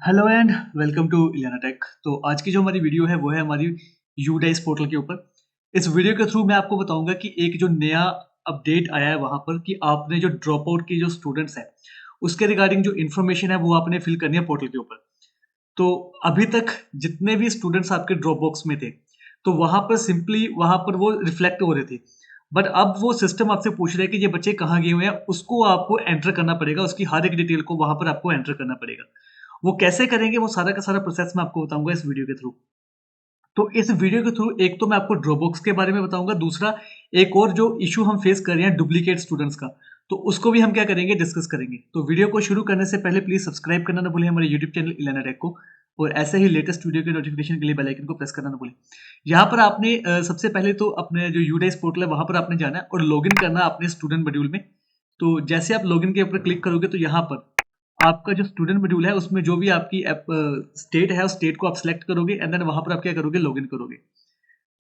Hello and welcome to Iliana Tech. तो आज की जो हमारी वीडियो है वो है हमारी यूडाइस पोर्टल के ऊपर। इस वीडियो के थ्रू मैं आपको बताऊंगा कि एक जो नया अपडेट आया है वहां पर कि आपने जो ड्रॉप आउट की जो स्टूडेंट्स हैं उसके रिगार्डिंग जो इन्फॉर्मेशन है वो आपने फिल करनी है पोर्टल के ऊपर। तो अभी तक जितने भी स्टूडेंट्स आपके ड्रॉप बॉक्स में थे तो वहां पर सिंपली वहां पर वो रिफ्लेक्ट हो रहे थे। बट अब वो सिस्टम आपसे पूछ रहा है कि ये बच्चे कहाँ गए हुए हैं, उसको आपको एंटर करना पड़ेगा, उसकी हर एक डिटेल को वहां पर आपको एंटर करना पड़ेगा। वो कैसे करेंगे वो सारा का सारा प्रोसेस मैं आपको बताऊंगा इस वीडियो के थ्रू। तो इस वीडियो के थ्रू एक तो मैं आपको ड्रॉपबॉक्स के बारे में बताऊंगा, दूसरा एक और जो इशू हम फेस कर रहे हैं डुप्लीकेट स्टूडेंट्स का, तो उसको भी हम क्या करेंगे डिस्कस करेंगे। तो वीडियो को शुरू करने से पहले प्लीज सब्सक्राइब करना ना भूलें हमारे यूट्यूब चैनल इलियाना टेक को, और ऐसे ही लेटेस्ट वीडियो के नोटिफिकेशन के लिए बेल आइकन को प्रेस करना ना भूलें। यहाँ पर आपने सबसे पहले तो अपने जो यूडाइस पोर्टल है वहां पर आपने जाना है और लॉगिन करना है अपने स्टूडेंट मॉड्यूल में। तो जैसे आप लॉगिन के ऊपर क्लिक करोगे तो यहाँ पर आपका जो स्टूडेंट मॉड्यूल है उसमें जो भी आपकी स्टेट है उस स्टेट को आप सिलेक्ट करोगे एंड देन वहां पर आप क्या करोगे लॉगिन करोगे।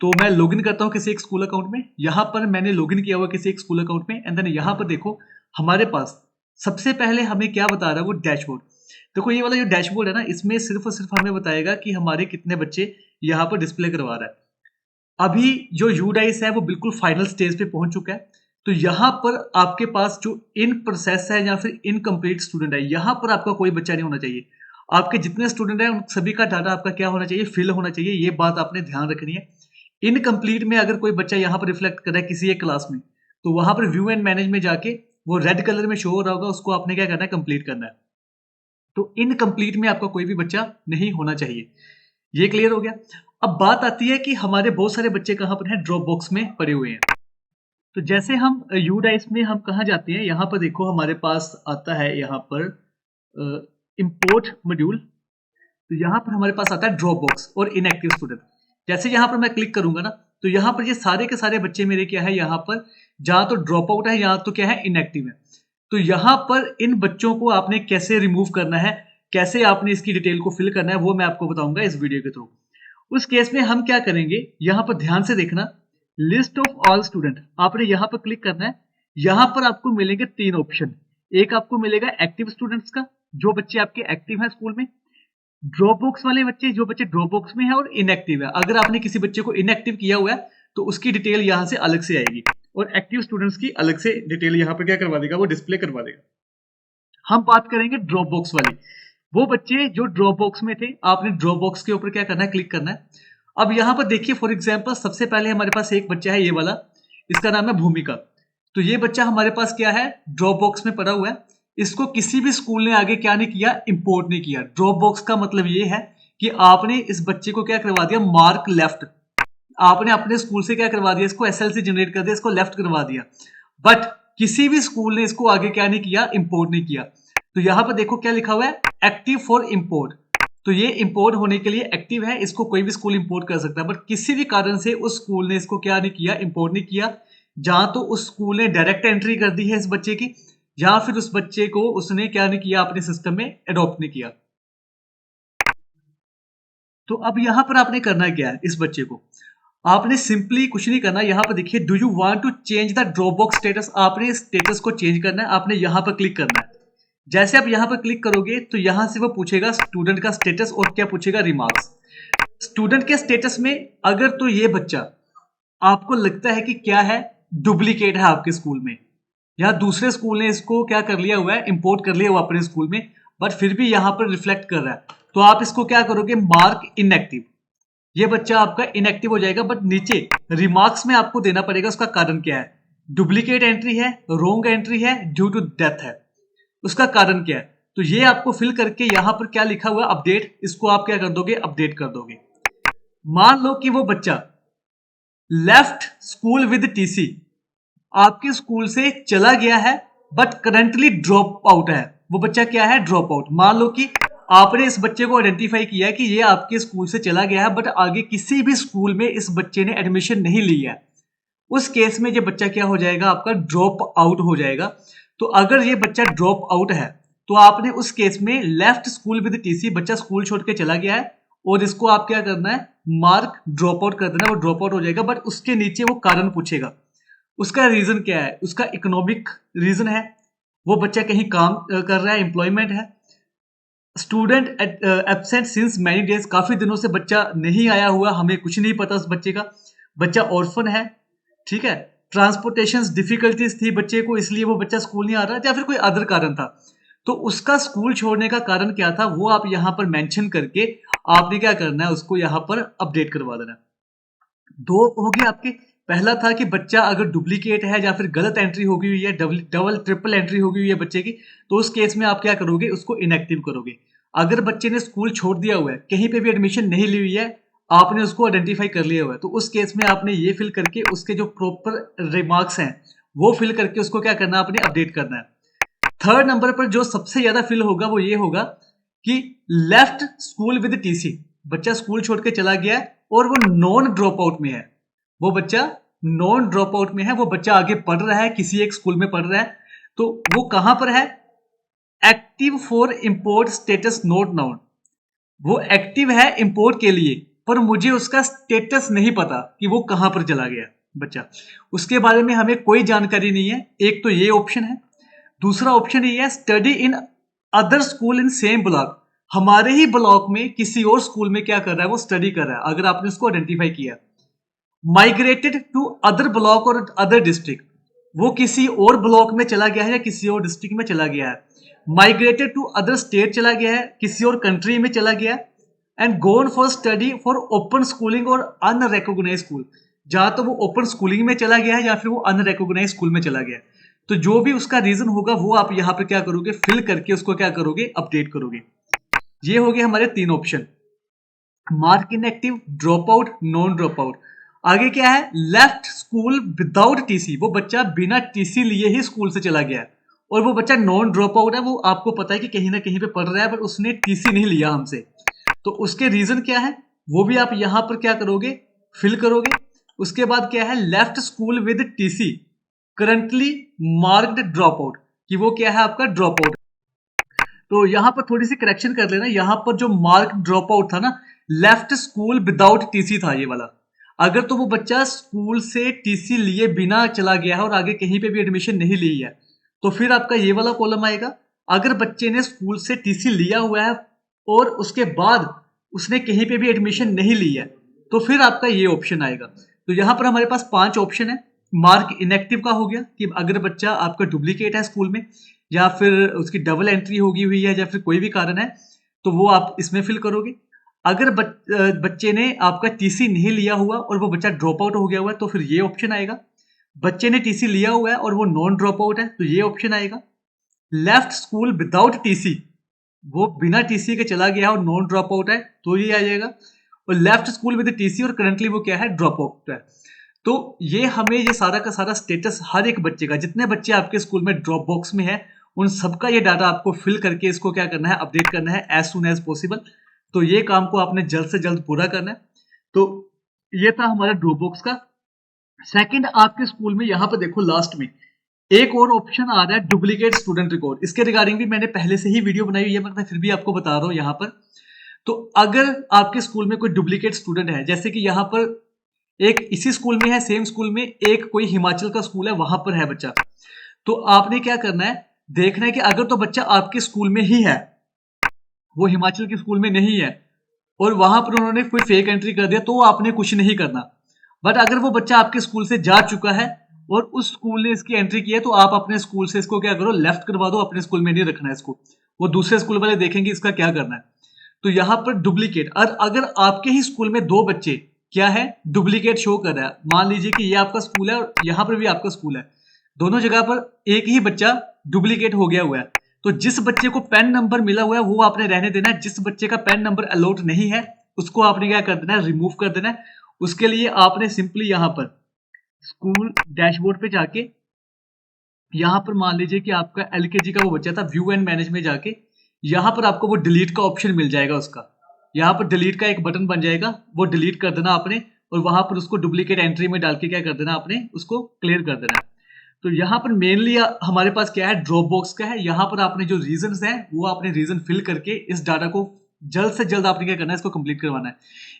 तो मैं लॉगिन करता हूँ किसी एक स्कूल अकाउंट में। यहाँ पर मैंने लॉगिन किया हुआ किसी एक स्कूल अकाउंट में एंड देन यहाँ पर देखो हमारे पास सबसे पहले हमें क्या बता रहा है वो डैशबोर्ड। देखो ये वाला जो डैशबोर्ड है ना इसमें सिर्फ और सिर्फ हमें बताएगा कि हमारे कितने बच्चे यहाँ पर डिस्प्ले करवा रहा है। अभी जो यूडाइस है वो बिल्कुल फाइनल स्टेज पे पहुंच चुका है। तो यहाँ पर आपके पास जो इन प्रोसेस है या फिर इनकम्प्लीट स्टूडेंट है यहाँ पर आपका कोई बच्चा नहीं होना चाहिए। आपके जितने स्टूडेंट हैं उन सभी का डाटा आपका क्या होना चाहिए, फिल होना चाहिए। ये बात आपने ध्यान रखनी है। इनकम्प्लीट में अगर कोई बच्चा यहाँ पर रिफ्लेक्ट कर रहा है किसी एक क्लास में तो वहां पर व्यू एंड मैनेज में जाके वो रेड कलर में शो हो रहा होगा, उसको आपने क्या करना है कंप्लीट करना है। तो इनकम्प्लीट में आपका कोई भी बच्चा नहीं होना चाहिए। ये क्लियर हो गया। अब बात आती है कि हमारे बहुत सारे बच्चे कहाँ पर हैं, ड्रॉप बॉक्स में पड़े हुए हैं। तो जैसे हम यूडाइस में हम कहाँ जाते हैं, यहाँ पर देखो हमारे पास आता है यहाँ पर इंपोर्ट मॉड्यूल। तो यहाँ पर हमारे पास आता है ड्रॉप बॉक्स और इनएक्टिव स्टूडेंट। जैसे यहाँ पर मैं क्लिक करूंगा ना तो यहाँ पर ये सारे के सारे बच्चे मेरे क्या है, यहाँ पर जहाँ तो ड्रॉप आउट है यहाँ तो क्या है इनएक्टिव है। तो यहाँ पर इन बच्चों को आपने कैसे रिमूव करना है, कैसे आपने इसकी डिटेल को फिल करना है वो मैं आपको बताऊंगा इस वीडियो के थ्रू। उस केस में हम क्या करेंगे, यहाँ पर ध्यान से देखना, लिस्ट ऑफ ऑल स्टूडेंट आपने यहाँ पर क्लिक करना है। यहाँ पर आपको मिलेंगे तीन ऑप्शन। एक आपको मिलेगा एक्टिव स्टूडेंट्स का, जो बच्चे आपके एक्टिव हैं स्कूल में। ड्रॉप बॉक्स वाले बच्चे, जो बच्चे ड्रॉप बॉक्स में है और इनएक्टिव है। अगर आपने किसी बच्चे को इनएक्टिव किया हुआ है तो उसकी डिटेल यहाँ से अलग से आएगी और एक्टिव स्टूडेंट्स की अलग से डिटेल यहाँ पर क्या करवा देगा, वो डिस्प्ले करवा देगा। हम बात करेंगे ड्रॉप बॉक्स वाली। वो बच्चे जो ड्रॉप बॉक्स में थे आपने ड्रॉप बॉक्स के ऊपर क्या करना है, क्लिक करना है। अब यहाँ पर देखिए फॉर एग्जाम्पल सबसे पहले हमारे पास एक बच्चा है ये वाला, इसका नाम है भूमिका। तो ये बच्चा हमारे पास क्या है, ड्रॉप बॉक्स में पड़ा हुआ है। इसको किसी भी स्कूल ने आगे क्या नहीं किया, इंपोर्ट नहीं किया। ड्रॉप बॉक्स का मतलब ये है कि आपने इस बच्चे को क्या करवा दिया, मार्क लेफ्ट। आपने अपने स्कूल से क्या करवा दिया, इसको एसएलसी जनरेट कर दिया, इसको लेफ्ट करवा दिया। बट किसी भी स्कूल ने इसको आगे क्या नहीं किया, इंपोर्ट नहीं किया। तो यहां पर देखो क्या लिखा हुआ है, एक्टिव फॉर इंपोर्ट। तो ये इंपोर्ट होने के लिए एक्टिव है, इसको कोई भी स्कूल इंपोर्ट कर सकता है। बट किसी भी कारण से उस स्कूल ने इसको क्या नहीं किया, इंपोर्ट नहीं किया। जहां तो उस स्कूल ने डायरेक्ट एंट्री कर दी है इस बच्चे की, या फिर उस बच्चे को उसने क्या नहीं किया, अपने सिस्टम में एडॉप्ट नहीं किया। तो अब यहां पर आपने करना क्या है, इस बच्चे को आपने सिंपली कुछ नहीं करना। यहां पर देखिए do you want to change the Dropbox status, आपने स्टेटस को चेंज करना है। आपने यहां पर क्लिक करना है। जैसे आप यहां पर क्लिक करोगे तो यहां से वो पूछेगा स्टूडेंट का स्टेटस और क्या पूछेगा, रिमार्क्स। स्टूडेंट के स्टेटस में अगर तो ये बच्चा आपको लगता है कि क्या है, डुप्लीकेट है आपके स्कूल में, या दूसरे स्कूल ने इसको क्या कर लिया हुआ है, इंपोर्ट कर लिया हुआ अपने स्कूल में, बट फिर भी यहां पर रिफ्लेक्ट कर रहा है, तो आप इसको क्या करोगे, मार्क इनएक्टिव। ये बच्चा आपका इनएक्टिव हो जाएगा। बट नीचे रिमार्क्स में आपको देना पड़ेगा उसका कारण क्या है, डुप्लीकेट एंट्री है, रोंग एंट्री है, ड्यू टू डेथ है, उसका कारण क्या है। तो ये आपको फिल करके यहां पर क्या लिखा हुआ अपडेट, इसको आप क्या कर दोगे, अपडेट कर दोगे। मान लो कि वो बच्चा लेफ्ट स्कूल विद टीसी, आपके स्कूल से चला गया है बट करंटली ड्रॉप आउट है। वो बच्चा क्या है, ड्रॉप आउट। मान लो कि आपने इस बच्चे को आइडेंटिफाई किया है कि ये आपके स्कूल से चला गया है बट आगे किसी भी स्कूल में इस बच्चे ने एडमिशन नहीं लिया है। उस केस में ये बच्चा क्या हो जाएगा, आपका ड्रॉप आउट हो जाएगा। तो अगर ये बच्चा ड्रॉप आउट है तो आपने उस केस में लेफ्ट स्कूल विद टीसी, बच्चा स्कूल छोड़ के चला गया है और इसको आप क्या करना है, मार्क ड्रॉप आउट कर देना, वो ड्रॉप आउट हो जाएगा। बट उसके नीचे वो कारण पूछेगा, उसका रीजन क्या है, उसका इकोनॉमिक रीजन है, वो बच्चा कहीं काम कर रहा है, एम्प्लॉयमेंट है, student absent since many days, काफी दिनों से बच्चा नहीं आया हुआ, हमें कुछ नहीं पता उस बच्चे का, बच्चा ऑर्फन है, ठीक है। ट्रांसपोर्टेशन डिफिकल्टीज थी बच्चे को, इसलिए वो बच्चा स्कूल नहीं आ रहा, या फिर कोई अदर कारण था। तो उसका स्कूल छोड़ने का कारण क्या था वो आप यहाँ पर मेंशन करके आपने क्या करना है, उसको यहाँ पर अपडेट करवा देना है। दो हो गए आपके। पहला था कि बच्चा अगर डुप्लीकेट है या फिर गलत एंट्री हो गई हुई है, डबल ट्रिपल एंट्री हो गई हुई है बच्चे की, तो उस केस में आप क्या करोगे, उसको इनएक्टिव करोगे। अगर बच्चे ने स्कूल छोड़ दिया हुआ है, कहीं पे भी एडमिशन नहीं ली हुई है, आपने उसको आइडेंटिफाई कर लिया हुआ है, तो उस केस में आपने ये फिल करके उसके जो प्रॉपर रिमार्क्स हैं वो फिल करके उसको क्या करना है, आपने अपडेट करना है। थर्ड नंबर पर जो सबसे ज्यादा फिल होगा वो ये होगा कि लेफ्ट स्कूल विद टीसी, बच्चा स्कूल छोड़ के चला गया है और वो नॉन ड्रॉप आउट में है, वो बच्चा नॉन ड्रॉप आउट में है, वो बच्चा आगे पढ़ रहा है, किसी एक स्कूल में पढ़ रहा है। तो वो कहां पर है, active for import status note noun, वो एक्टिव है इंपोर्ट के लिए, पर मुझे उसका स्टेटस नहीं पता कि वो कहां पर चला गया बच्चा, उसके बारे में हमें कोई जानकारी नहीं है। एक तो ये ऑप्शन है। दूसरा ऑप्शन ये है, study in other school in same block, हमारे ही ब्लॉक में किसी और स्कूल में क्या कर रहा है, वो स्टडी कर रहा है, अगर आपने उसको आइडेंटिफाई किया। माइग्रेटेड टू अदर ब्लॉक और अदर डिस्ट्रिक्ट, वो किसी और ब्लॉक में चला गया है या किसी और डिस्ट्रिक्ट में चला गया है। माइग्रेटेड टू अदर स्टेट चला गया है, किसी और कंट्री में चला गया है। And gone for study for open schooling और अनरिकॉग्नाइज स्कूल, जहां तो वो ओपन स्कूलिंग में चला गया है या फिर वो अनरिकॉग्नाइज स्कूल में चला गया है। तो जो भी उसका रीजन होगा वो आप यहाँ पे क्या करोगे, फिल करके उसको क्या करोगे, अपडेट करोगे। ये हो गए हमारे तीन option, mark inactive, drop out, non drop out. आगे क्या है, लेफ्ट स्कूल विदाउट टीसी, वो बच्चा बिना टीसी लिए ही स्कूल से चला गया है, और वो बच्चा नॉन ड्रॉप आउट है, वो आपको पता है कि कहीं ना कहीं पे पढ़ रहा है, पर उसने टीसी नहीं लिया हमसे। तो उसके रीजन क्या है वो भी आप यहां पर क्या करोगे, फिल करोगे। उसके बाद क्या है, left school with TC currently marked drop out, कि वो क्या है, आपका ड्रॉप आउट। तो यहां पर थोड़ी सी करेक्शन कर लेना, यहां पर जो मार्क ड्रॉप आउट था ना, लेफ्ट स्कूल विदाउट टीसी था ये वाला। अगर तो वो बच्चा स्कूल से टीसी लिए बिना चला गया है और आगे कहीं पे भी एडमिशन नहीं ली है, तो फिर आपका ये वाला कॉलम आएगा। अगर बच्चे ने स्कूल से टीसी लिया हुआ है और उसके बाद उसने कहीं पे भी एडमिशन नहीं ली है, तो फिर आपका ये ऑप्शन आएगा। तो यहाँ पर हमारे पास 5 ऑप्शन है। मार्क इनएक्टिव का हो गया कि अगर बच्चा आपका डुप्लीकेट है स्कूल में, या फिर उसकी डबल एंट्री होगी हुई है, या फिर कोई भी कारण है, तो वो आप इसमें फिल करोगे। अगर बच्चे ने आपका टीसी नहीं लिया हुआ और वो बच्चा ड्रॉप आउट हो गया हुआ है, तो फिर ये ऑप्शन आएगा। बच्चे ने टीसी लिया हुआ है और वो नॉन ड्रॉप आउट है, तो ये ऑप्शन आएगा। लेफ्ट स्कूल विदाउट टीसी, वो बिना टीसी के चला गया और नॉन ड्रॉप आउट है, तो ये आ जाएगा। और लेफ्ट स्कूल विद टीसी और करंटली वो क्या है, ड्रॉप आउट है। तो ये हमें ये सारा का सारा स्टेटस हर एक बच्चे का, जितने बच्चे आपके स्कूल में ड्रॉप बॉक्स में है, उन सबका ये डाटा आपको फिल करके इसको क्या करना है, अपडेट करना है एज सुन एज पॉसिबल। तो ये काम को आपने जल्द से जल्द पूरा करना है। तो ये था हमारा ड्रॉप बॉक्स का। सेकंड, आपके स्कूल में यहाँ पर देखो लास्ट में एक और ऑप्शन आ रहा है, डुप्लीकेट स्टूडेंट रिकॉर्ड। इसके रिगार्डिंग भी मैंने पहले से ही वीडियो बनाई हुई है, मगर मैं फिर भी आपको बता रहा हूँ यहाँ पर। तो अगर आपके स्कूल में कोई डुप्लीकेट स्टूडेंट है, जैसे कि यहाँ पर एक इसी स्कूल में है, सेम स्कूल में एक कोई हिमाचल का स्कूल है, वहां पर है बच्चा, तो आपने क्या करना है, देखना है कि अगर तो बच्चा आपके स्कूल में ही है, वो हिमाचल के स्कूल में नहीं है, और वहां पर उन्होंने कोई फेक एंट्री कर दिया, तो आपने कुछ नहीं करना। बट अगर वो बच्चा आपके स्कूल से जा चुका है और उस स्कूल ने इसकी एंट्री की है, तो आप अपने स्कूल से इसको क्या करो, लेफ्ट करवा दो, अपने स्कूल में नहीं रखना है इसको, वो दूसरे स्कूल वाले देखेंगे इसका क्या करना है। तो यहाँ पर डुप्लीकेट, और अगर आपके ही स्कूल में दो बच्चे क्या है, डुप्लीकेट शो कर रहा है, मान लीजिए कि ये आपका स्कूल है और यहाँ पर भी आपका स्कूल है, दोनों जगह पर एक ही बच्चा डुप्लीकेट हो गया हुआ है, तो जिस बच्चे को पेन नंबर मिला हुआ है वो आपने रहने देना है, जिस बच्चे का पेन नंबर अलॉट नहीं है उसको आपने क्या कर देना है, रिमूव कर देना है। उसके लिए आपने सिंपली यहाँ पर स्कूल डैशबोर्ड पे जाके, यहाँ पर मान लीजिए कि आपका एलकेजी का वो बच्चा था, व्यू एंड मैनेज में जाके यहाँ पर आपको वो डिलीट का ऑप्शन मिल जाएगा उसका, यहाँ पर डिलीट का एक बटन बन जाएगा, वो डिलीट कर देना आपने, और वहां पर उसको डुप्लीकेट एंट्री में डाल के क्या कर देना आपने, उसको क्लियर कर देना है। तो यहाँ पर मेनली हमारे पास क्या है, ड्रॉप बॉक्स का है। यहाँ पर आपने जो रीजंस हैं वो आपने रीजन फिल करके इस डाटा को जल्द से जल्द आपने क्या करना है, इसको कंप्लीट करवाना है।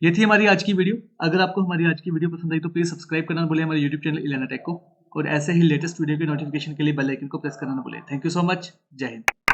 ये थी हमारी आज की वीडियो। अगर आपको हमारी आज की वीडियो पसंद आई तो प्लीज सब्सक्राइब करना बोले हमारे यूट्यूब चैनल इलियाना टेक को, और ऐसे ही लेटेस्ट वीडियो के नोटिफिकेशन के लिए बेल आइकन को प्रेस करना ना भूलें। Thank you so much. जय हिंद।